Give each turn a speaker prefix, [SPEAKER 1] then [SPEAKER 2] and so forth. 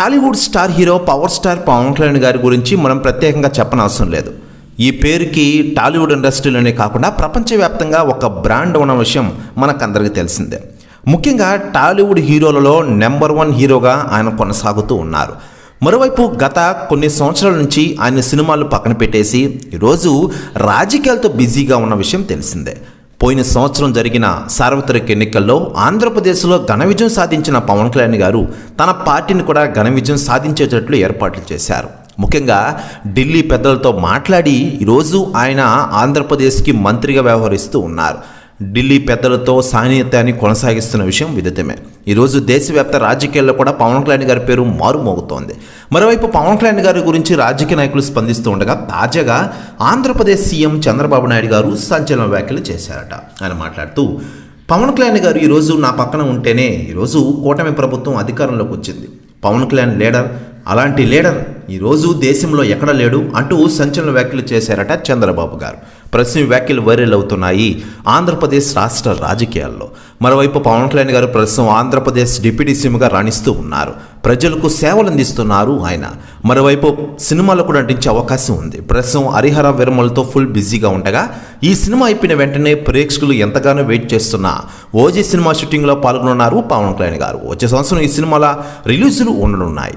[SPEAKER 1] Tollywood star hero power star Pawan Kalyan గారి గురించి మనం ప్రత్యేకంగా చెప్పనవసరం లేదు. ఈ పేరుకి టాలీవుడ్ ఇండస్ట్రీలోనే కాకుండా ప్రపంచవ్యాప్తంగా ఒక బ్రాండ్ ఉన్న విషయం మనకందరికీ తెలిసిందే. ముఖ్యంగా టాలీవుడ్ హీరోలలో నెంబర్ 1 హీరోగా ఆయన కొనసాగుతూ ఉన్నారు. మరోవైపు గత కొన్ని సంవత్సరాల నుంచి ఆయన సినిమాలు పక్కన పెట్టేసి ఈరోజు రాజకీయాలతో బిజీగా ఉన్న విషయం తెలిసిందే. పోయిన సంవత్సరం జరిగిన సార్వత్రిక ఎన్నికల్లో ఆంధ్రప్రదేశ్లో ఘన విజయం సాధించిన పవన్ కళ్యాణ్ గారు తన పార్టీని కూడా ఘన విజయం సాధించేటట్లు ఏర్పాట్లు చేశారు. ముఖ్యంగా ఢిల్లీ పెద్దలతో మాట్లాడి ఈరోజు ఆయన ఆంధ్రప్రదేశ్కి మంత్రిగా వ్యవహరిస్తూ ఉన్నారు. ఢిల్లీ పెద్దలతో సాన్నిహిత్యాన్ని కొనసాగిస్తున్న విషయం విదితమే. ఈరోజు దేశవ్యాప్త రాజకీయాల్లో కూడా పవన్ కళ్యాణ్ గారి పేరు మారుమోగుతోంది. మరోవైపు పవన్ కళ్యాణ్ గారి గురించి రాజకీయ నాయకులు స్పందిస్తూ ఉండగా తాజాగా ఆంధ్రప్రదేశ్ సీఎం చంద్రబాబు నాయుడు గారు సంచలన వ్యాఖ్యలు చేశారట. ఆయన మాట్లాడుతూ, పవన్ కళ్యాణ్ గారు ఈరోజు నా పక్కన ఉంటేనే ఈరోజు కూటమి ప్రభుత్వం అధికారంలోకి వచ్చింది. పవన్ కళ్యాణ్ లీడర్, అలాంటి లీడర్ ఈరోజు దేశంలో ఎక్కడ లేడు అంటూ సంచలన వ్యాఖ్యలు చేశారట చంద్రబాబు గారు. ప్రస్తుతం వ్యాఖ్యలు వైరల్ అవుతున్నాయి ఆంధ్రప్రదేశ్ రాష్ట్ర రాజకీయాల్లో. మరోవైపు పవన్ కళ్యాణ్ గారు ప్రస్తుతం ఆంధ్రప్రదేశ్ డిప్యూటీ సీఎంగా రాణిస్తూ ఉన్నారు. ప్రజలకు సేవలు అందిస్తున్నారు ఆయన. మరోవైపు సినిమాలో కూడా నటించే అవకాశం ఉంది. ప్రస్తుతం హరిహర విరమలతో ఫుల్ బిజీగా ఉండగా ఈ సినిమా అయిపోయిన వెంటనే ప్రేక్షకులు ఎంతగానో వెయిట్ చేస్తున్న ఓజీ సినిమా షూటింగ్లో పాల్గొన్నారు పవన్ కళ్యాణ్ గారు. వచ్చే సంవత్సరం ఈ సినిమాల రిలీజులు ఉండనున్నాయి.